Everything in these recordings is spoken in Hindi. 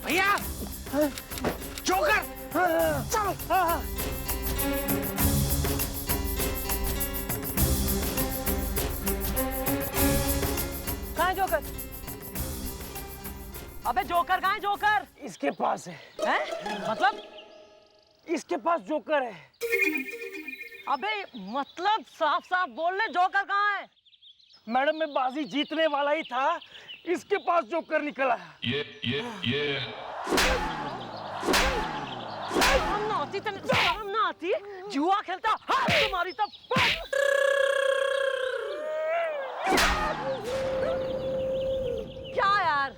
भैया जोकर चलो। कहाँ है जोकर? अबे जोकर कहाँ है? जोकर इसके पास है। मतलब? इसके पास जोकर है। अबे मतलब साफ साफ बोल ले, जोकर कहाँ है? मैडम मैं बाजी जीतने वाला ही था, इसके पास जोकर निकला। शर्म ना आती तेरे? शर्म ना आती? जुआ खेलता हाथ तुम्हारी तब। क्या यार?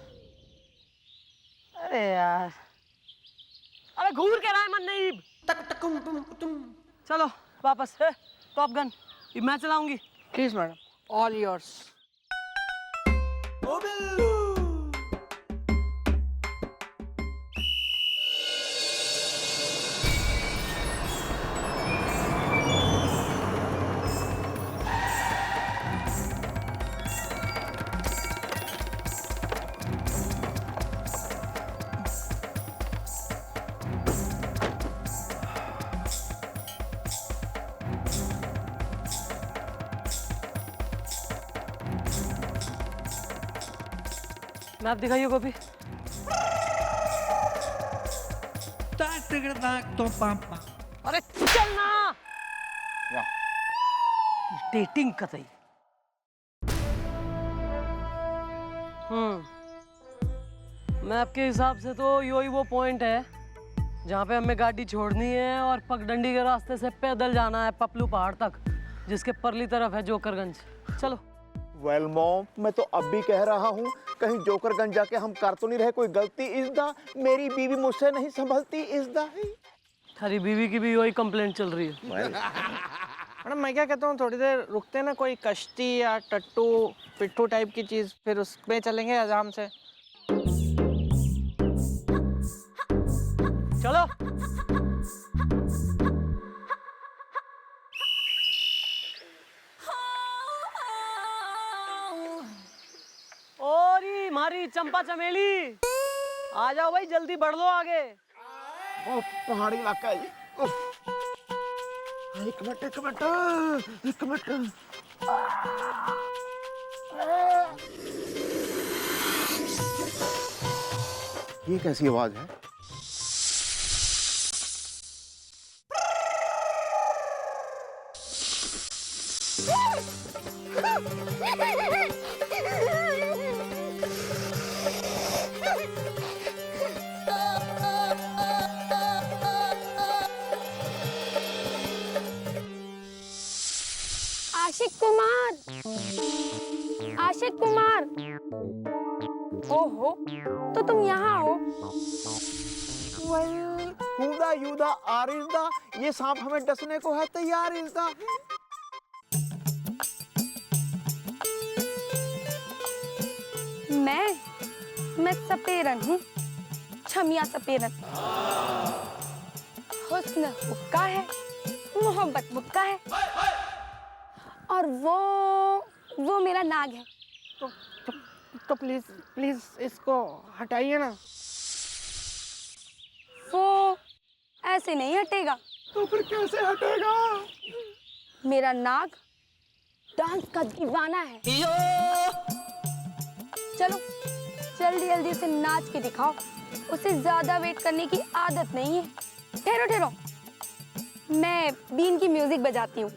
अरे यार, अरे घूर के रहा है मन नहीं। चलो वापस है टॉप गन। ये मैं चलाऊंगी। Please madam, all yours. Map दिखाइए कॉपी। अरे चल ना। डेटिंग कतई। मैप के हिसाब से तो यो ही वो पॉइंट है जहाँ पे हमें गाड़ी छोड़नी है और पगडंडी के रास्ते से पैदल जाना है पपलू पहाड़ तक, जिसके परली तरफ है जोकरगंज। चलो। वेल मॉम, मैं तो अब भी कह रहा हूँ कहीं जोकरगंज जाके हम कर तो नहीं रहे कोई गलती। इस दा मेरी बीवी मुझसे नहीं संभलती। इस दा थारी बीवी की भी वही कंप्लेंट चल रही है। मैडम मैं क्या कहता हूँ, थोड़ी देर रुकते हैं ना, कोई कश्ती या टट्टू पिट्ठू टाइप की चीज, फिर उसमें चलेंगे आराम से। चलो। और मारी चंपा चमेली, आ जाओ भाई, जल्दी बढ़ लो आगे। ओ पहाड़ी इलाका है ये। एक मिनट एक मिनट एक मिनट। ये कैसी आवाज है? आशिक कुमार, आशिक कुमार। ओहो, तो तुम यहाँ हो। हुदा युदा आरिज़दा, ये सांप हमें डसने को है तैयार। इज़दा मैं सपेरन हूँ, छमिया सपेरन। हुस्न हुक्का है, मोहब्बत मुक्का है, और वो मेरा नाग है। तो प्लीज प्लीज इसको हटाइए ना। वो ऐसे नहीं हटेगा। तो फिर कैसे हटेगा? मेरा नाग डांस का दीवाना है। चलो जल्दी जल्दी से नाच के दिखाओ, उसे ज्यादा वेट करने की आदत नहीं है। ठहरो ठहरो, मैं बीन की म्यूजिक बजाती हूँ।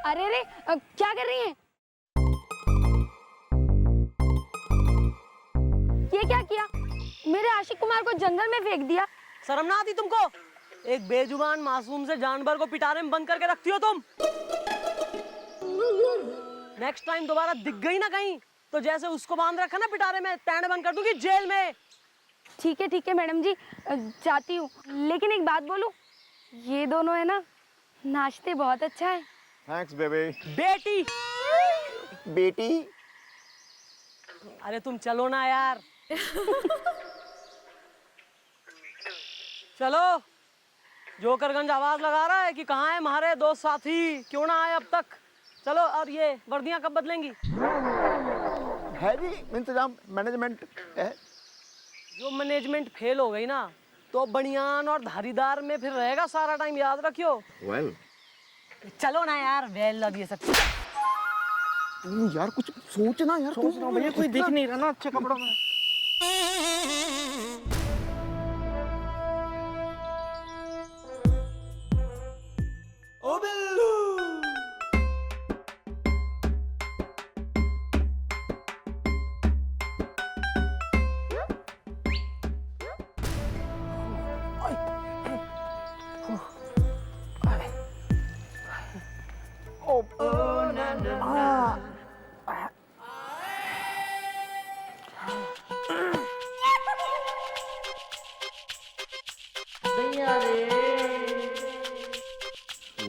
अरे अरे क्या कर रही हैं? ये क्या किया? मेरे आशिक कुमार को जंगल में फेंक दिया। शर्म ना आती तुमको? एक बेजुबान मासूम से जानवर को पिटारे में बंद करके रखती हो तुम। नेक्स्ट टाइम दोबारा दिख गई ना कहीं तो जैसे उसको बांध रखा ना पिटारे में, पैंड बंद कर दूंगी जेल में। ठीक है मैडम जी, जाती हूँ। लेकिन एक बात बोलूं, ये दोनों है ना, नाचते बहुत अच्छा है। Thanks baby. बेटी बेटी अरे तुम चलो ना यार। चलो। जोकरगंज आवाज लगा रहा है कि कहाँ है हमारे दोस्त साथी, क्यों ना आए अब तक। चलो, और ये वर्दियां कब बदलेंगी? है जी इंतजाम, मैनेजमेंट है। जो मैनेजमेंट फेल हो गई ना, तो बनियान और धारीदार में फिर रहेगा सारा टाइम, याद रखियो। वेल चलो ना यार, वेल अब ये सब। तू यार कुछ सोचना यार, सोच रहा हूँ भैया, कोई दिख नहीं रहा ना अच्छे कपड़ों में। ओ बिल्लू।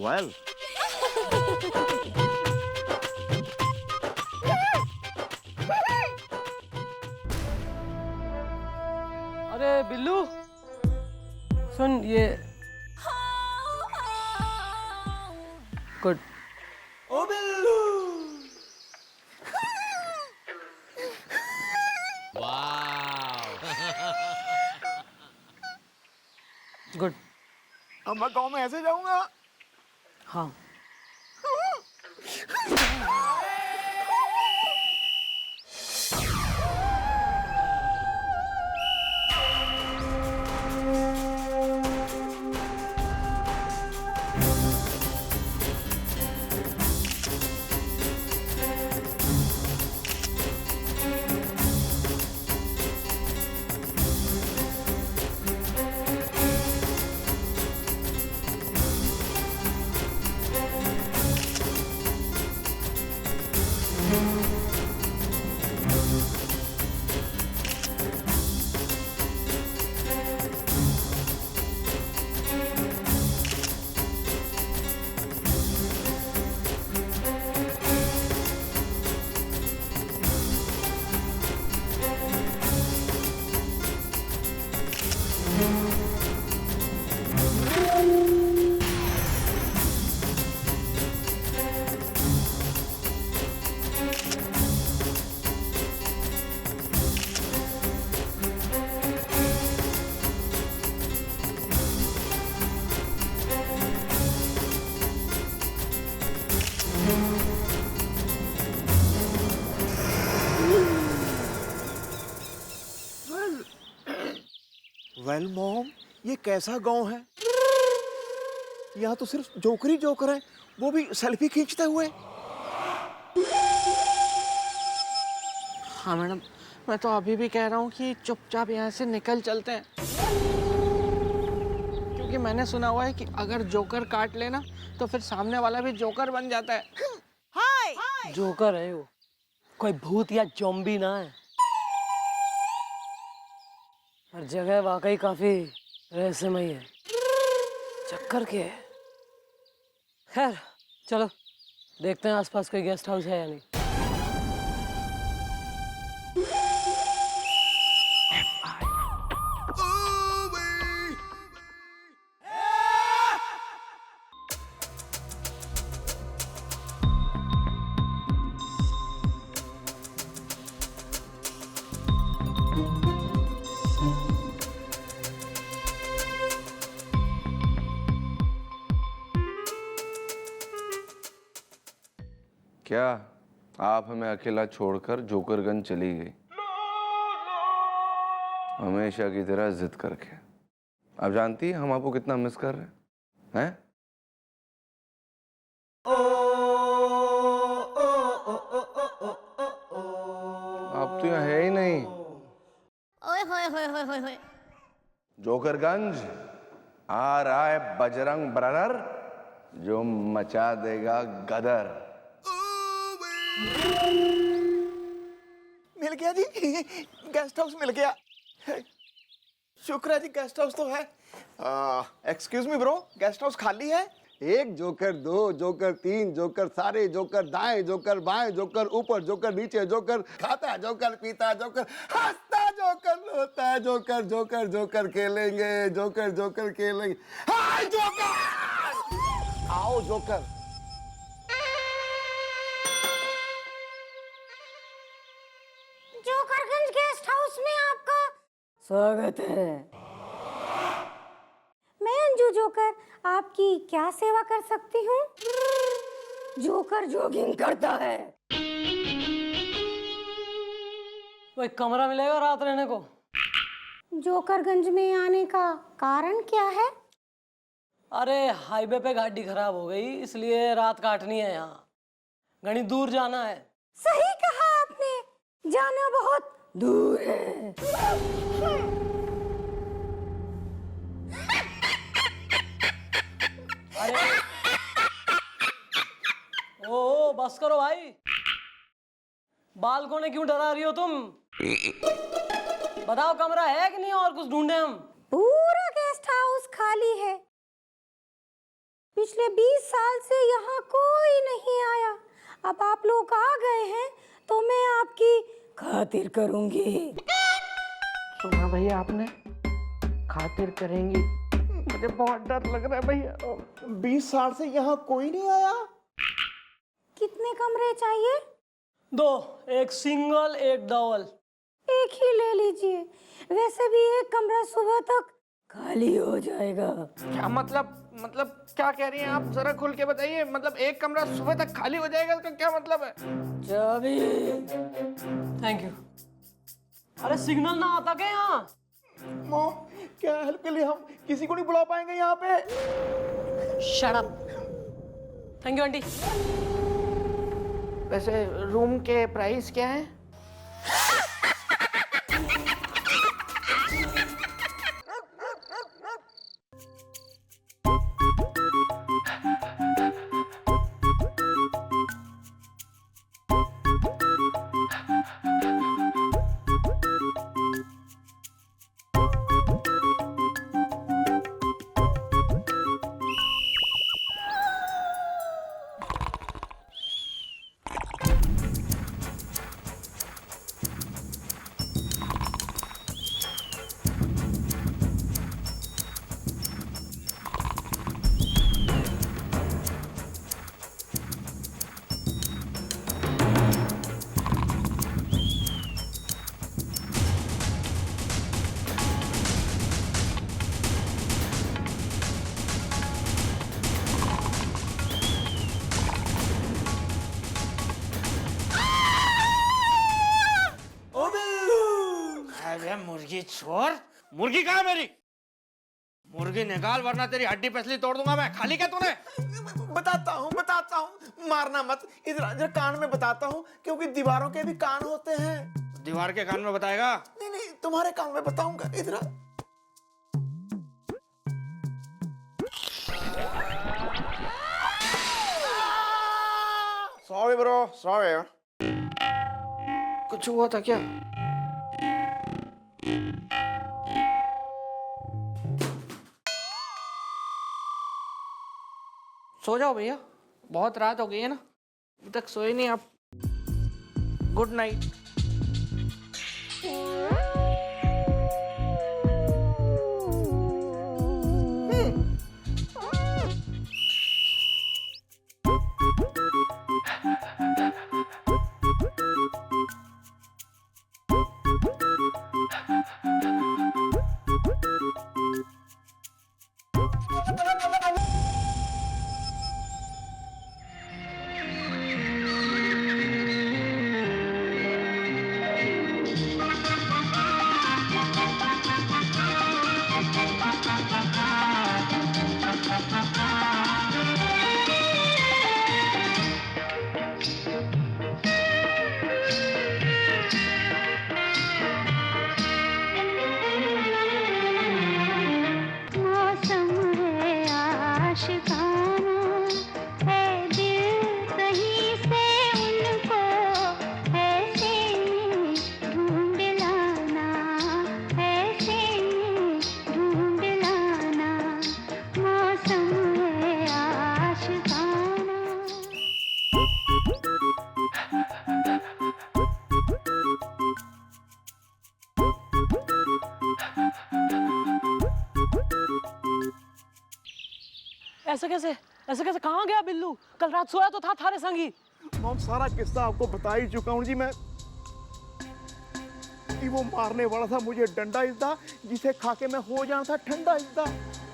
वेल अरे बिल्लू, सुन ये। गुड। ओ बिल्लू। गुड। अब मैं गाँव में ऐसे जाऊंगा। हाँ। वेल मॉम, ये कैसा गांव है? यहाँ तो सिर्फ जोकर ही जोकर है, वो भी सेल्फी खींचते हुए। हाँ मैडम, मैं तो अभी भी कह रहा हूँ कि चुपचाप यहाँ से निकल चलते हैं, क्योंकि मैंने सुना हुआ है कि अगर जोकर काट लेना तो फिर सामने वाला भी जोकर बन जाता है। जोकर है वो, कोई भूत या ज़ॉम्बी ना है। पर जगह वाकई काफी रहस्यमयी है। चक्कर के है। खैर चलो देखते हैं आसपास कोई गेस्ट हाउस है या नहीं। क्या आप हमें अकेला छोड़कर जोकरगंज चली गई, हमेशा की तरह जिद करके? आप जानती हैं हम आपको कितना मिस कर रहे हैं? आप तो यहाँ है ही नहीं। ओए होए होए होए होए होए। जोकरगंज आ रहा है बजरंग ब्रदर, जो मचा देगा गदर। मिल गया जी, गेस्ट हाउस मिल गया। शुक्र है जी, गेस्ट हाउस तो है। Excuse me bro, guest house खाली है? एक जोकर, दो जोकर, तीन जोकर, सारे जोकर, दाएं जोकर, बाएं जोकर, ऊपर जोकर, नीचे जोकर, खाता जोकर, पीता जोकर, हंसता जोकर, रोता जोकर, जोकर जोकर खेलेंगे, जोकर जोकर खेलेंगे। हाय जोकर! आओ जोकर। जोकरगंज गेस्ट हाउस में आपका स्वागत है। मैं अंजू जोकर आपकी क्या सेवा कर सकती हूँ? जोकर जॉगिंग करता है। वो एक कमरा मिलेगा रात रहने को? जोकरगंज में आने का कारण क्या है? अरे हाईवे पे गाड़ी खराब हो गई, इसलिए रात काटनी है यहाँ। घनी दूर जाना है। सही कहा आपने, जाना बहुत दूर है। अरे ओ बस करो भाई, बालकों ने क्यों डरा रही हो तुम? बताओ कमरा है कि नहीं और कुछ ढूंढे हम? पूरा गेस्ट हाउस खाली है। पिछले 20 साल से यहाँ कोई नहीं आया। अब आप लोग आ गए हैं तो मैं आपकी खातिर करूंगी। सुना भैया आपने, खातिर करेंगी? मुझे बहुत डर लग रहा है भैया। 20 साल से यहाँ कोई नहीं आया। कितने कमरे चाहिए? 2, एक सिंगल एक डबल। एक ही ले लीजिए, वैसे भी एक कमरा सुबह तक खाली हो जाएगा। क्या मतलब क्या कह रही हैं आप? जरा खुल के बताइए। मतलब एक कमरा सुबह तक खाली हो जाएगा, इसका क्या मतलब है? चाबी। Thank you. अरे सिग्नल ना आता क्या यहाँ? माँ, क्या हेल्प के लिए हम किसी को नहीं बुला पाएंगे यहाँ पे? Shut up. Thank you aunty. वैसे रूम के प्राइस क्या है? मुर्गी छोर, मुर्गी कहाँ है मेरी? मुर्गी निकाल वरना तेरी हड्डी पसली तोड़ दूंगा मैं। खाली क्या तूने? बताता हूँ, मारना मत। इधर कान में बताता हूँ, क्योंकि दीवारों के भी कान होते हैं। दीवार के कान में बताएगा? नहीं, तुम्हारे कान में बताऊंगा। इधर सॉरी ब्रो, सॉरी। कुछ हुआ था क्या? सो जाओ भैया, बहुत रात हो गई है ना, अभी तक सोए नहीं आप। Good night. ऐसे कैसे कहाँ गया बिल्लू? कल रात सोया तो था थारे संगी। मॉम सारा किस्सा आपको बता ही चुका हूँ जी मैं कि वो मारने वाला था मुझे डंडा इज्दा जिसे खा के मैं हो जाना था ठंडा इज्दा।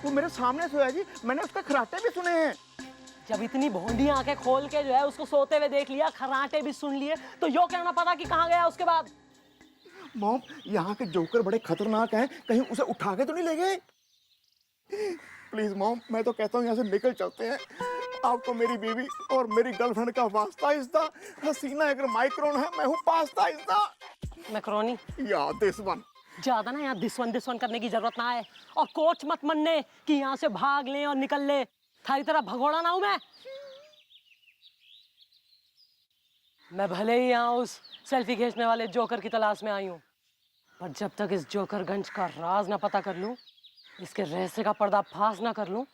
वो मेरे सामने सोया जी, मैंने उसके खराटे भी सुने हैं। जब इतनी भोंडी आंखें खोल के जो है उसको सोते हुए देख लिया, खराटे भी सुन लिए, तो यो कहना पता कि कहाँ गया उसके बाद। मॉम यहाँ के जोकर बड़े खतरनाक हैं, कहीं उसे उठा के तो नहीं ले गए? प्लीज मॉम, मैं तो कहता हूँ यहाँ से निकल चलते हैं। आपको मेरी बीवी और मेरी गर्लफ्रेंड का वास्ता इज्दा। हसीना अगर माइक्रोन है, मैं हूँ पास्ता इज्दा। मैक्रोनी या दिस वन। ज्यादा ना यहाँ दिस वन करने की जरूरत ना है। और कोच मत मनने कि यहाँ से भाग लें और निकल ले। थारी तरह भगोड़ा ना हूं मैं भले ही यहाँ उस सेल्फी खींचने वाले जोकर की तलाश में आई हूँ, पर जब तक इस जोकरगंज का राज ना पता कर लूं, इसके रहस्य का पर्दाफाश ना कर लूं,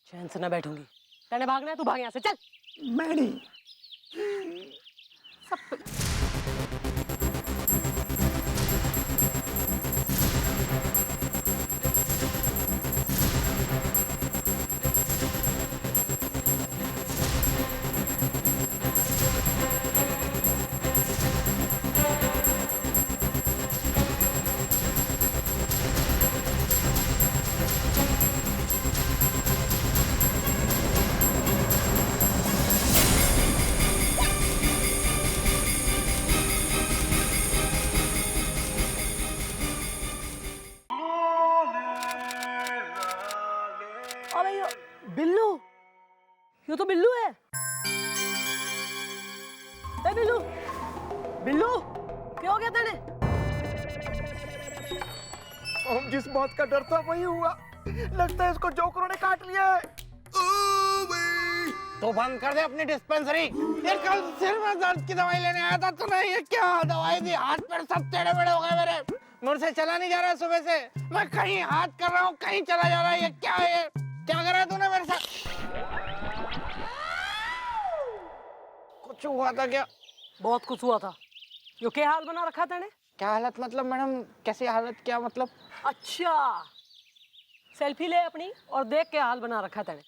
चैन से ना बैठूंगी। तेने भागना है, तू भाग यहाँ से, चल। मैं नहीं। अबे यो बिल्लू, यो तो बिल्लू है। ए बिल्लू, बिल्लू क्या हो गया तेने? हम जिस बात का डर था वही हुआ। लगता है इसको जोकरों ने काट लिया है। तो बंद कर दे अपनी डिस्पेंसरी। ये कल सिर में दर्द की दवाई लेने आया था तूने, ये क्या दवाई दी? हाथ पैर सब टेढ़े मेढ़े हो गए मेरे। मुझसे चला नहीं जा रहा है सुबह से। मैं कहीं हाथ कर रहा हूँ, कहीं चला जा रहा है। ये क्या है? क्या करा है तूने मेरे साथ? कुछ हुआ था क्या? बहुत कुछ हुआ था। यो क्या हाल बना रखा तेने? क्या हालत मतलब मैडम? कैसी हालत? क्या मतलब? अच्छा, सेल्फी ले अपनी और देख क्या हाल बना रखा तेने।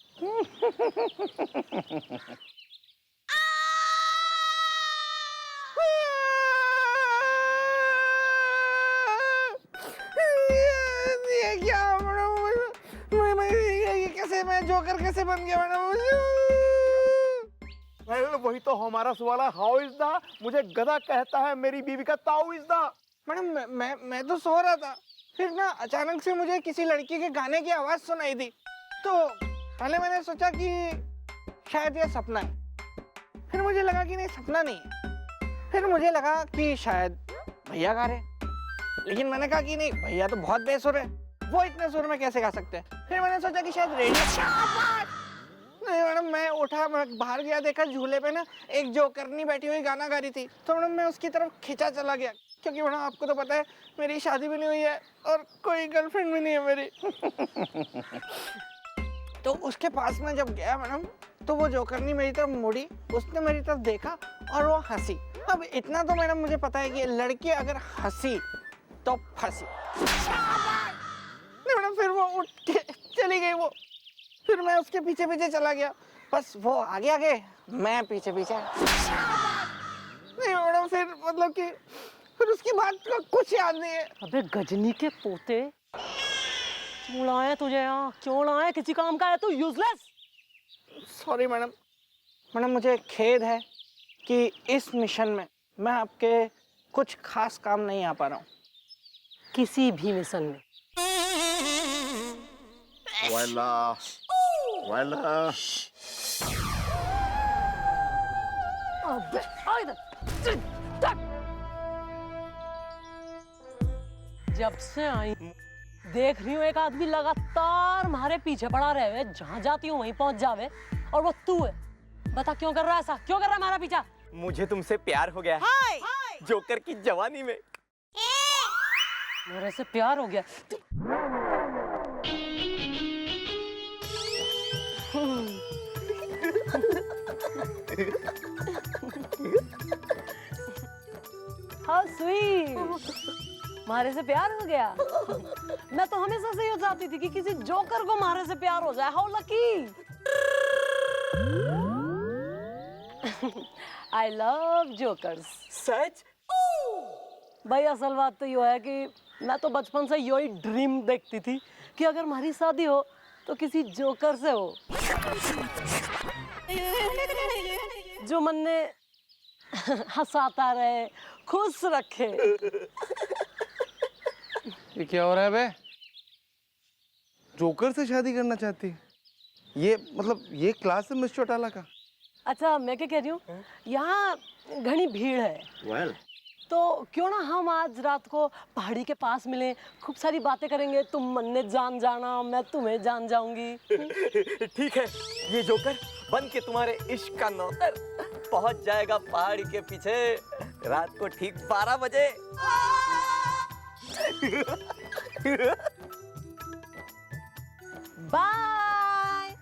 ये क्या मैडम? ये कैसे, मैं जोकर कैसे बन गया मैडम? वही तो हमारा सवाल है। How is the? मुझे गधा कहता है, मेरी बीवी का ताऊ इज द। मैडम मैं तो सो रहा था, फिर ना अचानक से मुझे किसी लड़की के गाने की आवाज सुनाई दी। तो पहले मैंने सोचा कि शायद ये सपना है, फिर मुझे लगा कि नहीं सपना नहीं है, फिर मुझे लगा कि शायद भैया गा रहे, लेकिन मैंने कहा कि नहीं, भैया तो बहुत बेसुर है, वो इतने सुर में कैसे गा सकते हैं। फिर मैंने सोचा कि शायद रेडियो। नहीं मैडम, मैं उठा, मैं बाहर गया, देखा झूले पे ना एक जोकरनी बैठी हुई गाना गा रही थी। तो मैडम मैं उसकी तरफ खिंचा चला गया, क्योंकि मैडम आपको तो पता है मेरी शादी भी नहीं हुई है और कोई गर्लफ्रेंड भी नहीं है मेरी। तो उसके पास में जब गया मैडम, तो वो जोकरनी मेरी तरफ मुड़ी, उसने मेरी तरफ देखा और वो हंसी। अब इतना तो मैडम मुझे पता है कि लड़की अगर हंसी तो फंसी। नहीं मैडम, फिर वो उठ के चली गई वो। फिर मैं उसके पीछे पीछे चला गया, बस वो आगे आगे, मैं पीछे पीछे। नहीं मैडम, फिर मतलब कि फिर उसकी बात का कुछ याद नहीं है। अबे गजनी के पोते, क्यों लाए तुझे यहाँ? क्यों लाए? किसी काम का है तू? यूजलेस। Sorry madam. मैडम मुझे खेद है कि इस मिशन में मैं आपके कुछ खास काम नहीं आ पा रहा हूँ। किसी भी मिशन में। वाला अबे आ इधर। जब से आई देख रही हूँ एक आदमी लगातार हमारे पीछे पड़ा रहे, जहाँ जाती हूँ वहीं पहुंच जावे, और वो तू है। बता क्यों कर रहा है ऐसा? क्यों कर रहा है हमारा पीछा? मुझे तुमसे प्यार हो गया। जोकर की जवानी में। मेरे से प्यार हो गया? How sweet! मारे से प्यार हो गया? मैं तो हमेशा से ये चाहती थी कि किसी जोकर को मारे से प्यार हो जाए। How lucky! I love jokers. सच? भाई असल बात तो ये है कि मैं तो बचपन से यही ड्रीम देखती थी कि अगर हमारी शादी हो तो किसी जोकर से हो जो मन ने हंसाता रहे, खुश रखे। ये क्या हो रहा है बे? जोकर से शादी करना चाहती है? ये मतलब ये क्लास है मिस चौटाला का? अच्छा मैं क्या कह रही हूँ, यहाँ घनी भीड़ है। वेल तो क्यों ना हम आज रात को पहाड़ी के पास मिलें, खूब सारी बातें करेंगे। तुम मन ने जान जाना, मैं तुम्हें जान जाऊंगी। ठीक है, ये जोकर बन के तुम्हारे इश्क का नौकर पहुंच जाएगा पहाड़ी के पीछे रात को ठीक 12 बजे। बाय।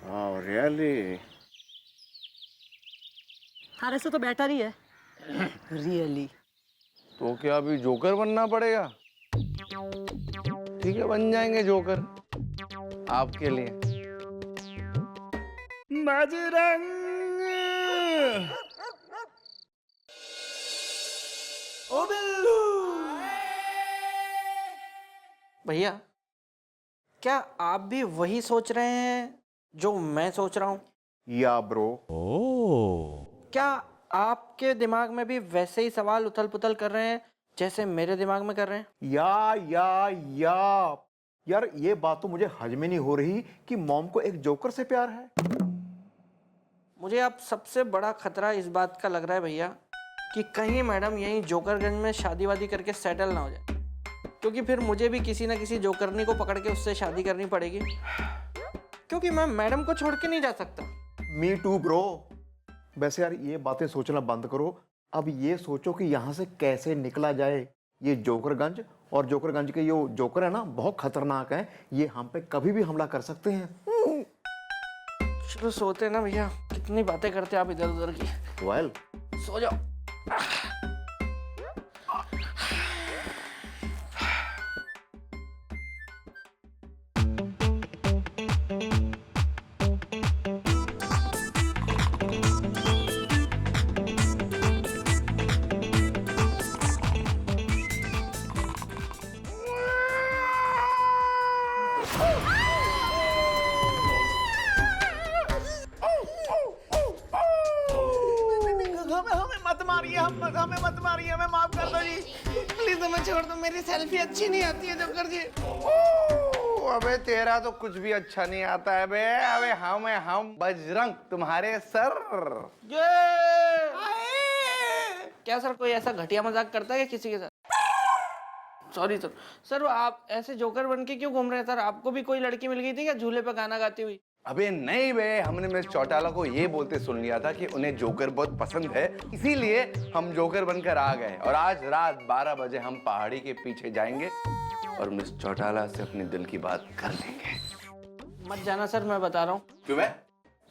Oh really? थारे से तो बेटर ही है। रियली। तो क्या अभी जोकर बनना पड़ेगा? ठीक है, बन जाएंगे जोकर आपके लिए। बजरंग ओ बिल्लू। भैया, क्या आप भी वही सोच रहे हैं जो मैं सोच रहा हूँ? या ब्रो? क्या आपके दिमाग में भी वैसे ही सवाल उथल पुथल कर रहे हैं जैसे मेरे दिमाग में कर रहे हैं? या यार ये बात तो मुझे हजम ही नहीं हो रही कि मॉम को एक जोकर से प्यार है। मुझे अब सबसे बड़ा खतरा इस बात का लग रहा है भैया कि कहीं मैडम यहीं जोकरगंज में शादी वादी करके सेटल ना हो जाए, क्योंकि फिर मुझे भी किसी ना किसी जोकरनी को पकड़ के उससे शादी करनी पड़ेगी, क्योंकि मैं मैडम को छोड़ के नहीं जा सकता। Me too bro. वैसे यार ये बातें सोचना बंद करो, अब ये सोचो कि यहाँ से कैसे निकला जाए। ये जोकरगंज और जोकरगंज के ये जोकर है ना, बहुत खतरनाक है। ये हम पे कभी भी हमला कर सकते हैं। चलो सोते ना भैया, कितनी बातें करते आप इधर उधर की। वेल सो जाओ। हमें मत मारिए, हमें माफ कर दो जी, प्लीज हमें छोड़ दो। मेरी सेल्फी अच्छी नहीं आती है जोकर जी। अबे तेरा तो कुछ भी अच्छा नहीं आता है बे। अबे हम बजरंग तुम्हारे सर। क्या सर कोई ऐसा घटिया मजाक करता है किसी के साथ? Sorry sir. सर आप ऐसे जोकर बन के क्यों घूम रहे हैं सर? आपको भी कोई लड़की मिल गई थी क्या झूले पे गाना गाती हुई? अबे नहीं बे, हमने मिस चौटाला को ये बोलते सुन लिया था कि उन्हें जोकर बहुत पसंद है, इसीलिए हम जोकर बनकर आ गए। और आज रात 12 बजे हम पहाड़ी के पीछे जाएंगे और मिस चौटाला से अपने दिल की बात कर लेंगे। मत जाना सर, मैं बता रहा हूँ। क्यों बे?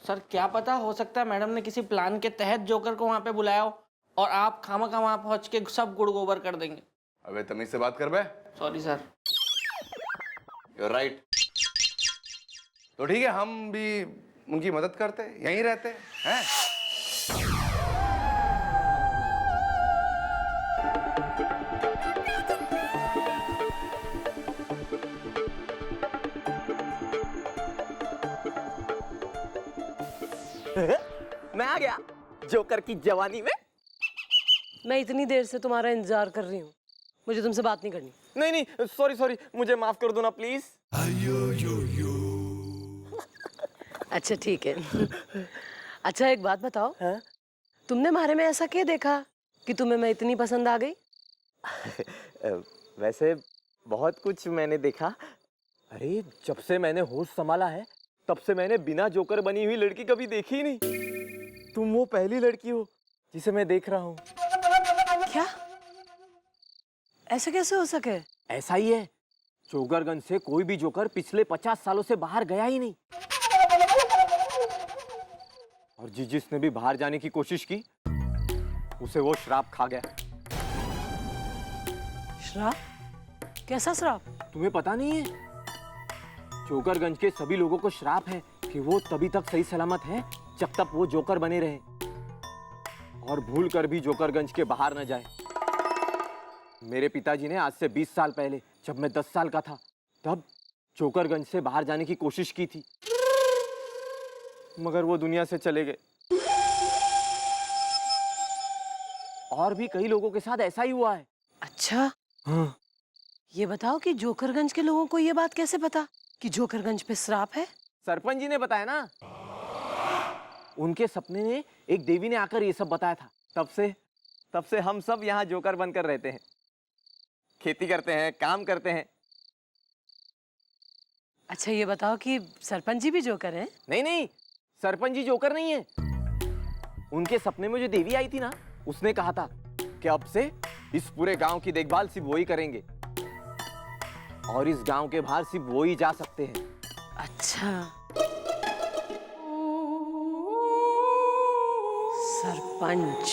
सर क्या पता, हो सकता है मैडम ने किसी प्लान के तहत जोकर को वहाँ पे बुलाया हो और आप खामखा वहाँ पहुँच के सब गुड़ गोबर कर देंगे। अबे तमीज से बात कर बे। Sorry sir. You're right। तो ठीक है, हम भी उनकी मदद करते, यहीं रहते हैं। मैं आ गया जोकर की जवानी में। मैं इतनी देर से तुम्हारा इंतजार कर रही हूँ, मुझे तुमसे बात नहीं करनी। नहीं नहीं, सॉरी, मुझे माफ कर दो ना प्लीज। अच्छा ठीक है। अच्छा एक बात बताओ, हाँ? तुमने हमारे में ऐसा क्या देखा कि तुम्हें मैं इतनी पसंद आ गई? वैसे बहुत कुछ मैंने देखा। अरे जब से मैंने होश संभाला है तब से मैंने बिना जोकर बनी हुई लड़की कभी देखी ही नहीं। तुम वो पहली लड़की हो जिसे मैं देख रहा हूँ। क्या? ऐसा कैसे हो सके? ऐसा ही है, जोकरगंज से कोई भी जोकर पिछले 50 सालों से बाहर गया ही नहीं। और जिसने भी बाहर जाने की कोशिश की उसे वो श्राप खा गया। श्राप? कैसा श्राप? तुम्हें पता नहीं है? जोकरगंज के सभी लोगों को श्राप है कि वो तभी तक सही सलामत है जब तक वो जोकर बने रहे और भूल कर भी जोकरगंज के बाहर न जाए। मेरे पिताजी ने आज से 20 साल पहले, जब मैं 10 साल का था, तब जोकरगंज से बाहर जाने की कोशिश की थी, मगर वो दुनिया से चले गए। और भी कई लोगों के साथ ऐसा ही हुआ है। अच्छा, हाँ। ये बताओ कि जोकरगंज के लोगों को ये बात कैसे पता कि जोकरगंज पे श्राप है? सरपंच जी ने बताया ना। उनके सपने में एक देवी ने आकर ये सब बताया था। तब से हम सब यहाँ जोकर बनकर रहते हैं, खेती करते हैं, काम करते हैं। अच्छा, ये बताओ कि सरपंच जी भी जोकर हैं? नहीं, सरपंच जी जोकर नहीं है। उनके सपने में जो देवी आई थी ना, उसने कहा था कि अब से इस पूरे गांव की देखभाल सिर्फ वो ही करेंगे और इस गांव के बाहर सिर्फ वो ही जा सकते हैं। अच्छा, सरपंच।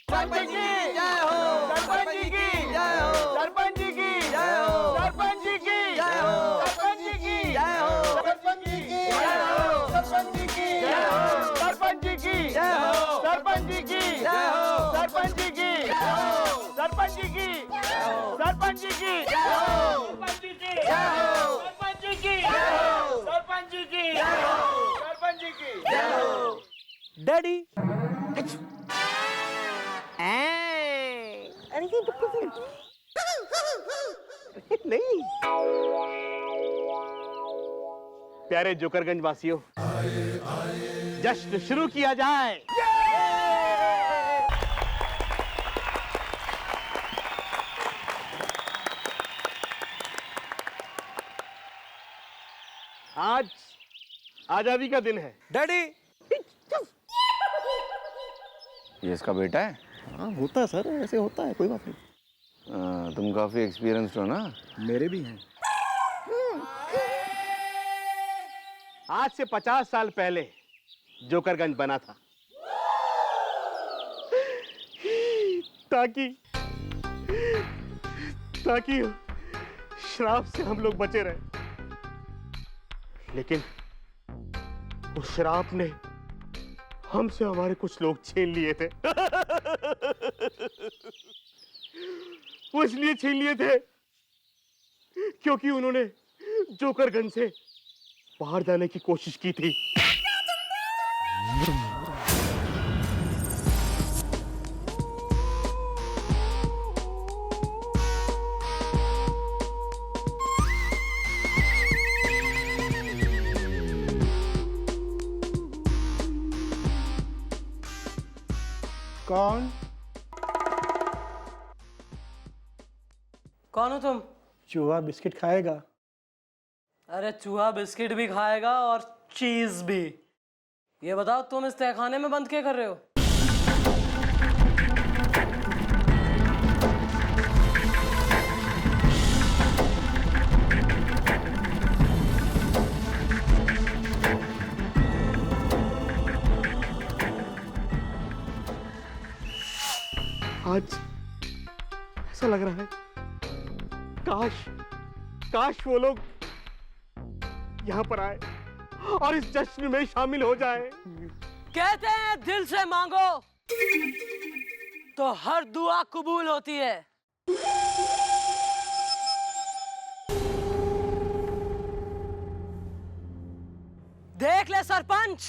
सरपंच जी जय हो, सरपंच जी की जय हो, सरपंच जी की जय हो, सरपंच जी की जय हो, सरपंच जी की जय हो, सरपंच जी की जय हो, सरपंच जी की जय हो, सरपंच जी की जय हो, सरपंच जी की जय हो, सरपंच जी की जय हो, सरपंच जी की जय हो, सरपंच जी की जय हो, सरपंच जी की जय हो, सरपंच जी की जय हो, सरपंच जी की जय हो, सरपंच जी की जय हो। डैडी, नहीं, प्यारे जोकरगंज वासियों, जश्न शुरू किया जाए। आज आजादी का दिन है। डैडी, ये इसका बेटा है? हाँ होता है सर, ऐसे होता है, कोई बात नहीं। तुम काफी एक्सपीरियंस्ड हो ना? मेरे भी हैं। आज से 50 साल पहले जोकरगंज बना था ताकि श्राप से हम लोग बचे रहे, लेकिन उस श्राप ने हमसे हमारे कुछ लोग छीन लिए थे। वो इसलिए छीन लिए थे क्योंकि उन्होंने जोकरगंज से बाहर जाने की कोशिश की थी। कौन? कौन हो तुम? चूहा बिस्किट खाएगा? अरे चूहा बिस्किट भी खाएगा और चीज भी। ये बताओ, तुम इस तहखाने में बंद क्या कर रहे हो? आज ऐसा लग रहा है काश वो लोग यहाँ पर आए और इस जश्न में शामिल हो जाए। कहते हैं दिल से मांगो तो हर दुआ कबूल होती है। देख ले सरपंच,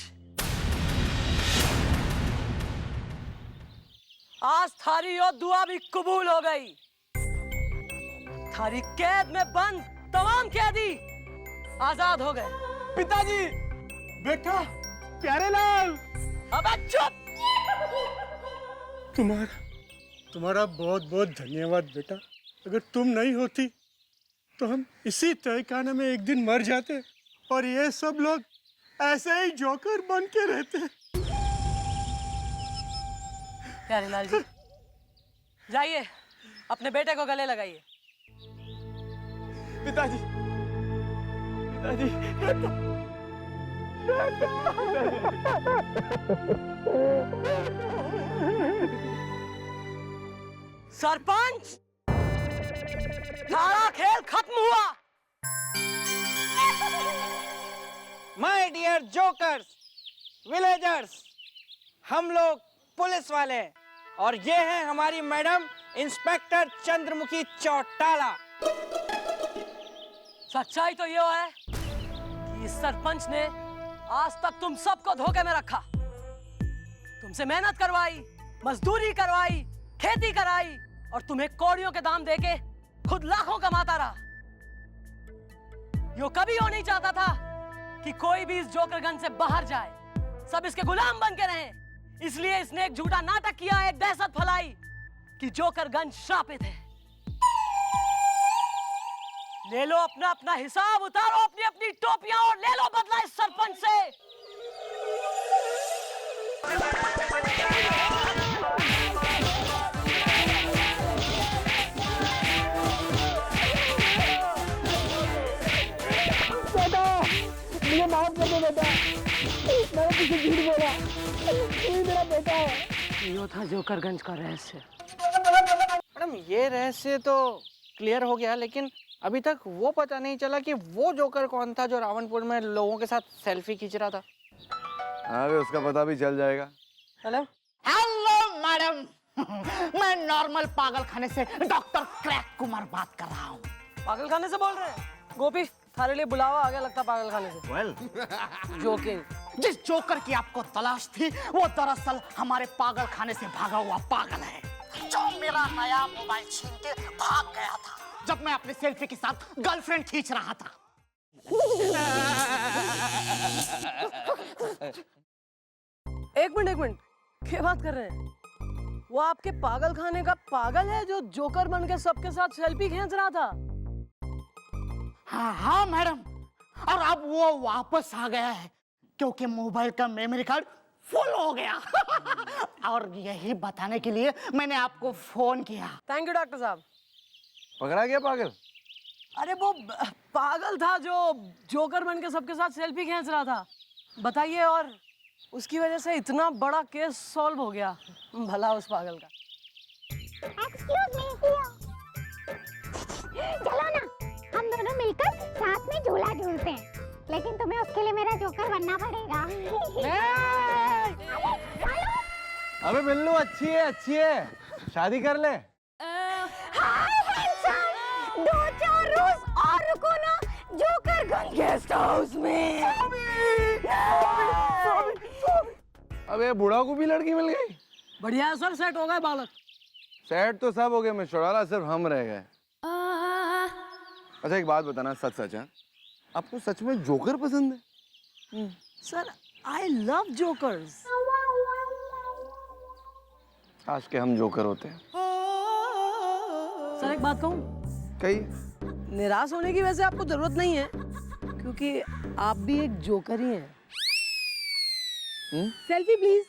आज थारी और दुआ भी कबूल हो गई। थारी कैद में बंद तमाम कैदी आजाद हो गए। पिताजी, बेटा, प्यारे लाल, अबे चुप! तुम्हारा बहुत बहुत धन्यवाद बेटा। अगर तुम नहीं होती तो हम इसी तहखाने में एक दिन मर जाते और ये सब लोग ऐसे ही जोकर बन के रहते। प्यारे लाल जी, जाइए अपने बेटे को गले लगाइए। पिताजी, सरपंच, सारा खेल खत्म हुआ। माय डियर जोकर्स, विलेजर्स, हम लोग पुलिस वाले हैं और ये है हमारी मैडम इंस्पेक्टर चंद्रमुखी चौटाला। सच्चाई तो ये है कि इस सरपंच ने आज तक तुम सबको धोखे में रखा, तुमसे मेहनत करवाई, मजदूरी करवाई, खेती कराई और तुम्हें कौड़ियों के दाम देके खुद लाखों कमाता रहा। यो कभी हो नहीं चाहता था कि कोई भी इस जोकरगंज से बाहर जाए, सब इसके गुलाम बन के रहें। इसलिए इसने एक झूठा नाटक किया, एक दहशत फैलाई कि जोकरगंज श्रापित है। ले लो अपना अपना हिसाब, उतारो अपनी अपनी टोपियां और ले लो बदला इस सरपंच से। मुझे माफ कर दो बेटा, मैंने किसी झूठ बोला, ये मेरा बेटा है। यो था जोकरगंज का रहस्य। मैडम ये रहस्य तो क्लियर हो गया, लेकिन अभी तक वो पता नहीं चला कि वो जोकर कौन था जो रावणपुर में लोगों के साथ सेल्फी खींच रहा था। अरे उसका पता भी चल जाएगा। हेलो मैडम, मैं नॉर्मल पागल खाने से डॉक्टर क्रैक कुमार बात कर रहा हूँ। पागल खाने से बोल रहे हैं? गोपी, थारे लिए बुलावा आ गया लगता पागल खाने से। Well, joking. जिस जोकर की आपको तलाश थी वो दरअसल हमारे पागल खाने से भागा हुआ पागल है, जो मेरा नया मोबाइल छीन के भाग गया था जब मैं अपने सेल्फी के साथ गर्लफ्रेंड खींच रहा था। एक मिनट, क्या बात कर रहे हैं? वो आपके पागल खाने का पागल है जो जोकर बन के सबके साथ सेल्फी खींच रहा था? हाँ मैडम, और अब वो वापस आ गया है क्योंकि मोबाइल का मेमोरी कार्ड फुल हो गया। और यही बताने के लिए मैंने आपको फोन किया। थैंक यू डॉक्टर साहब। पकड़ा गया पागल? अरे वो पागल था जो जोकर बन के सबके साथ सेल्फी खींच रहा था। बताइए, और उसकी वजह से इतना बड़ा केस सॉल्व हो गया। भला उस पागल का। एक्सक्यूज मी, चलो ना हम दोनों मिलकर साथ में झूला झूलते हैं, लेकिन तुम्हें उसके लिए मेरा जोकर बनना पड़ेगा। अबे बिल्लू, अच्छी है, शादी कर ले। हाय हैंडसम, 2-4 रोज और रुको ना जोकरगंज गेस्ट हाउस में। अबे बूढ़ा को भी लड़की मिल गई। बढ़िया है सर, सेट हो गए बालक। सेट तो सब हो गए, मैं चौड़ाला सिर्फ हम रह गए। अच्छा एक बात बताना, सच है, आपको सच में जोकर पसंद है? Sir I love jokers. आज के हम जोकर होते हैं। सर एक बात कहूँ? कही। निराश होने की वैसे आपको जरूरत नहीं है, क्योंकि आप भी एक जोकर ही हैं। Selfie please.